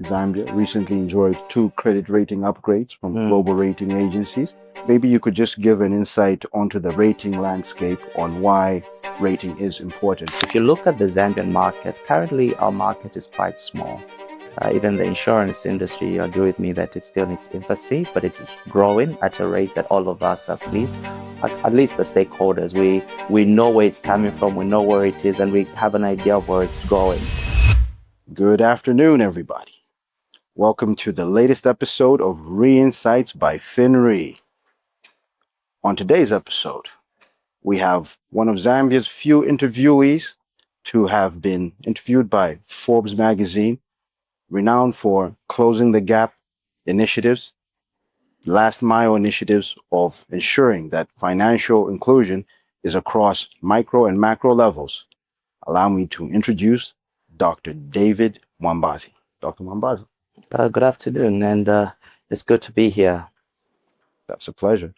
Zambia recently enjoyed two credit rating upgrades from global rating agencies. Maybe you could just give an insight onto the rating landscape on why rating is important. If you look at the Zambian market, currently our market is quite small. Even the insurance industry, you agree with me that it's still in its infancy, but it's growing at a rate that all of us are pleased. At least the stakeholders, we know where it's coming from, we know where it is, and we have an idea of where it's going. Good afternoon, everybody. Welcome to the latest episode of Reinsights by FinRe. On today's episode, we have one of Zambia's few interviewees to have been interviewed by Forbes magazine, renowned for closing the gap initiatives, last mile initiatives of ensuring that financial inclusion is across micro and macro levels. Allow me to introduce Dr. David Mwambazi. Dr. Mwambazi. Good afternoon, and it's good to be here. That's a pleasure.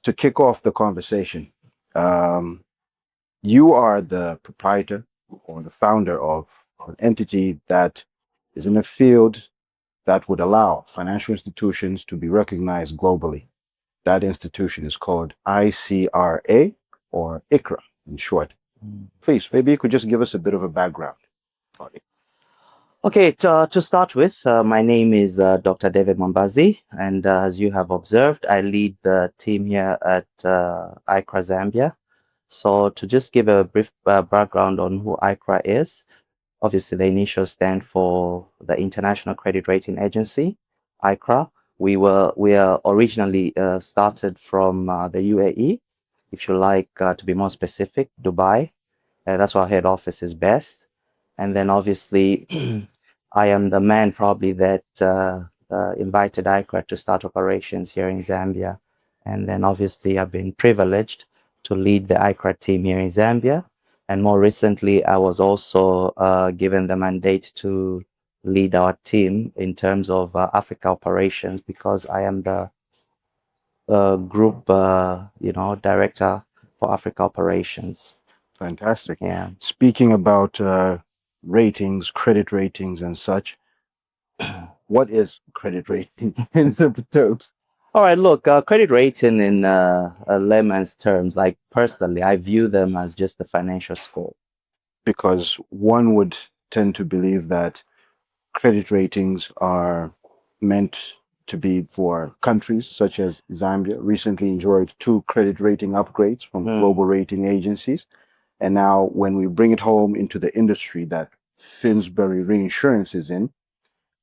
To kick off the conversation, you are the proprietor or the founder of an entity that is in a field that would allow financial institutions to be recognized globally. That institution is called ICRA, or ICRA in short. Please, maybe you could just give us a bit of a background. Okay, to start with, my name is Dr. David Mwambazi, and as you have observed, I lead the team here at ICRA Zambia. So to just give a brief background on who ICRA is, obviously the initials stand for the International Credit Rating Agency, ICRA. We are originally started from the UAE, if you like to be more specific, Dubai. That's where our head office is based. And then obviously, I am the man probably that invited ICRA to start operations here in Zambia. And then obviously, I've been privileged to lead the ICRA team here in Zambia. And more recently, I was also given the mandate to lead our team in terms of Africa operations, because I am the group, director for Africa operations. Fantastic. Yeah. Speaking about ratings, credit ratings and such, what is credit rating in simple terms? All right, look, credit rating in layman's terms, like personally, I view them as just a financial score. Because one would tend to believe that credit ratings are meant to be for countries such as Zambia, recently enjoyed two credit rating upgrades from global rating agencies. And now when we bring it home into the industry that Finsbury Reinsurance is in,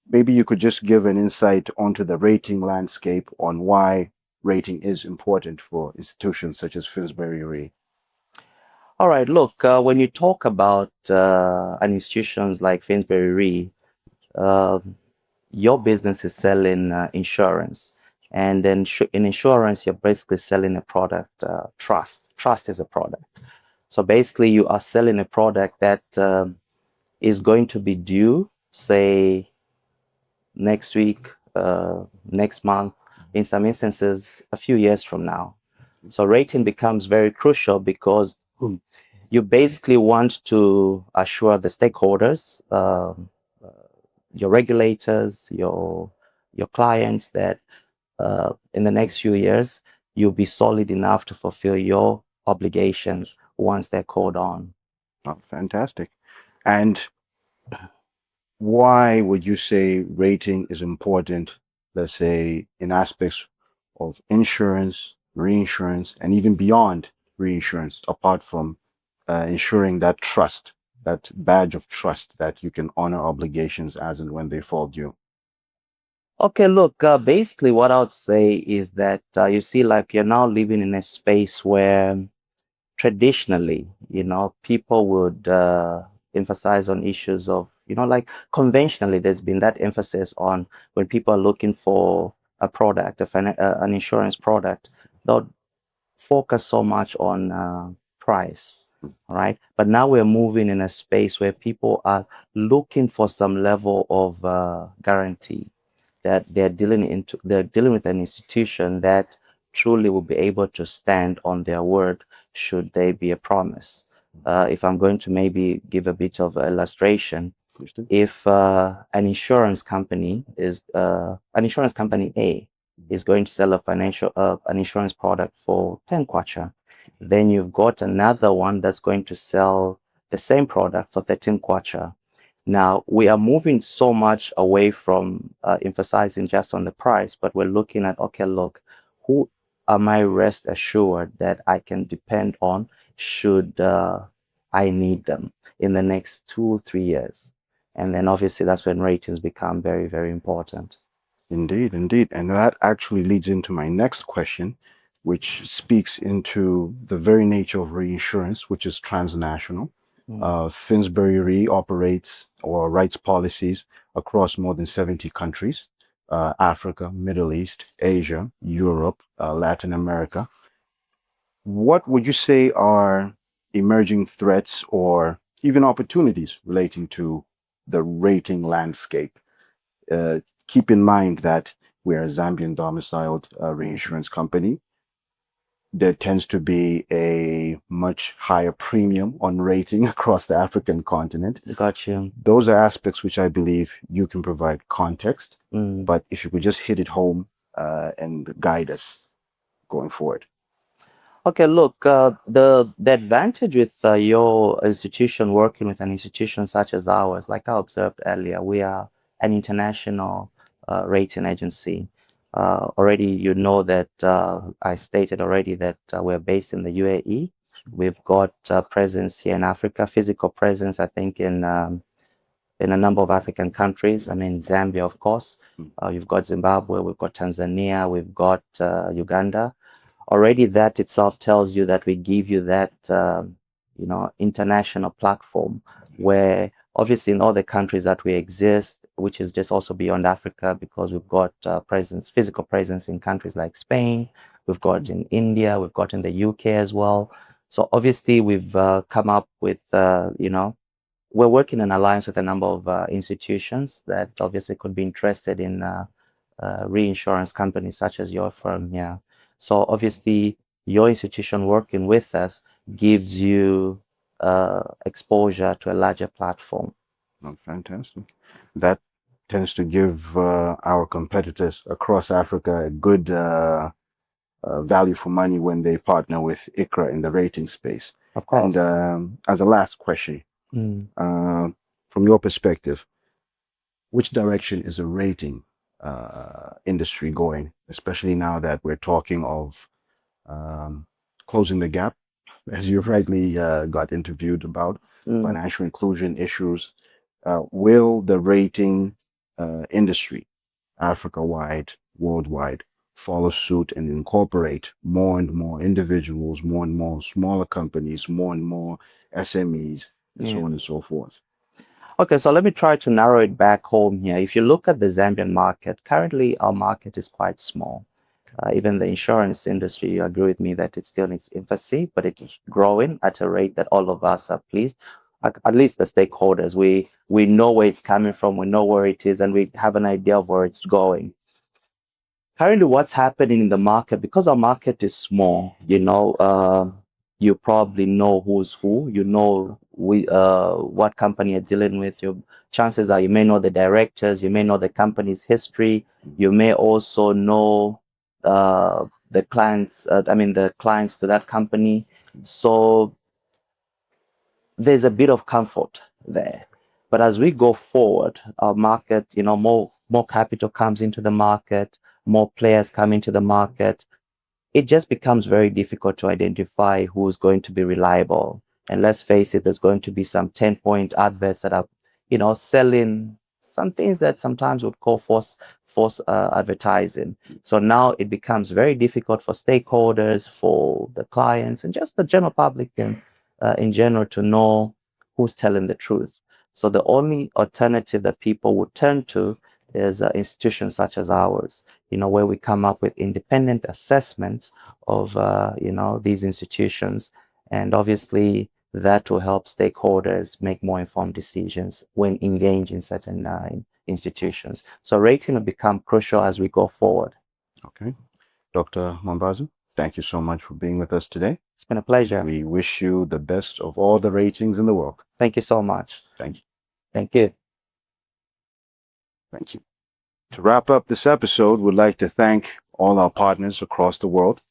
maybe you could just give an insight onto the rating landscape on why rating is important for institutions such as Finsbury Re. All right, look, when you talk about an institutions like Finsbury Re, your business is selling insurance. And then in insurance, you're basically selling a product, trust. Trust is a product. So basically, you are selling a product that is going to be due, say, next week, next month, in some instances, a few years from now. So rating becomes very crucial because you basically want to assure the stakeholders, your regulators, your clients, that in the next few years, you'll be solid enough to fulfill your obligations once they're called on. Oh, fantastic. And why would you say rating is important, let's say, in aspects of insurance, reinsurance, and even beyond reinsurance, apart from ensuring that trust, that badge of trust that you can honor obligations as and when they fall due? Okay, look, basically what I would say is that you see, like, you're now living in a space where traditionally, people would emphasize on issues of, like conventionally, there's been that emphasis on when people are looking for a product, an insurance product, they'll focus so much on price, right? But now we're moving in a space where people are looking for some level of guarantee, that they're dealing with an institution that truly will be able to stand on their word should they be a promise. If I'm going to maybe give a bit of illustration, Understood. If an insurance company A is going to sell an insurance product for 10 kwacha, then you've got another one that's going to sell the same product for 13 kwacha. Now, we are moving so much away from emphasizing just on the price, but we're looking at, okay, look, who am I rest assured that I can depend on should I need them in the next 2-3 years? And then obviously that's when ratings become very, very important. Indeed, indeed. And that actually leads into my next question, which speaks into the very nature of reinsurance, which is transnational. Finsbury Re operates or writes policies across more than 70 countries, Africa, Middle East, Asia, Europe, Latin America. What would you say are emerging threats or even opportunities relating to the rating landscape? Keep in mind that we're a Zambian domiciled reinsurance company. There tends to be a much higher premium on rating across the African continent. Gotcha. Those are aspects which I believe you can provide context, but if you could just hit it home and guide us going forward. Okay, look, the advantage with your institution working with an institution such as ours, like I observed earlier, we are an international rating agency. Already, you know that I stated already that we're based in the UAE. We've got presence here in Africa, physical presence, I think, in a number of African countries. I mean, Zambia, of course. You've got Zimbabwe, we've got Tanzania, we've got Uganda. Already that itself tells you that we give you that, international platform where obviously in all the countries that we exist, which is just also beyond Africa, because we've got physical presence in countries like Spain, we've got in India, we've got in the UK as well. So obviously we've come up with, we're working in alliance with a number of institutions that obviously could be interested in reinsurance companies such as your firm. Yeah. So obviously, your institution working with us gives you exposure to a larger platform. Oh, fantastic. That tends to give our competitors across Africa a good value for money when they partner with ICRA in the rating space. Of course. And as a last question, from your perspective, which direction is the rating industry going, especially now that we're talking of closing the gap, as you rightly got interviewed about, financial inclusion issues? Will the rating industry, Africa-wide, worldwide, follow suit and incorporate more and more individuals, more and more smaller companies, more and more SMEs, and so on and so forth? Okay, so let me try to narrow it back home here. If you look at the Zambian market, currently our market is quite small. Even the insurance industry, you agree with me that it's still in its infancy, but it's growing at a rate that all of us are pleased. At least the stakeholders, we know where it's coming from, we know where it is, and we have an idea of where it's going. Currently, what's happening in the market, because our market is small, you probably know who's who, what company you're dealing with. Your chances are you may know the directors, you may know the company's history, you may also know the clients, the clients to that company. So there's a bit of comfort there. But as we go forward, our market, more capital comes into the market, more players come into the market. It just becomes very difficult to identify who's going to be reliable. And let's face it, there's going to be some 10-point adverts that are, selling some things that sometimes would call false advertising. So now it becomes very difficult for stakeholders, for the clients, and just the general public in general to know who's telling the truth. So the only alternative that people would turn to is institutions such as ours, where we come up with independent assessments of, these institutions. And obviously that will help stakeholders make more informed decisions when engaged in certain institutions. So rating will become crucial as we go forward. Okay. Dr. Mwambazi, thank you so much for being with us today. It's been a pleasure. We wish you the best of all the ratings in the world. Thank you so much. Thank you. Thank you. Thank you. To wrap up this episode, we'd like to thank all our partners across the world.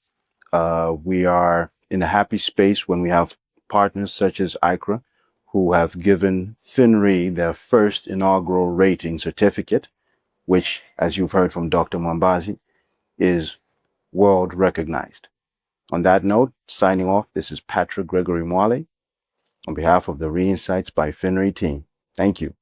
We are in a happy space when we have partners such as ICRA, who have given FinRe their first inaugural rating certificate, which, as you've heard from Dr. Mwambazi, is world recognized. On that note, signing off, this is Patrick Gregory Mwale on behalf of the Reinsights by FinRe team. Thank you.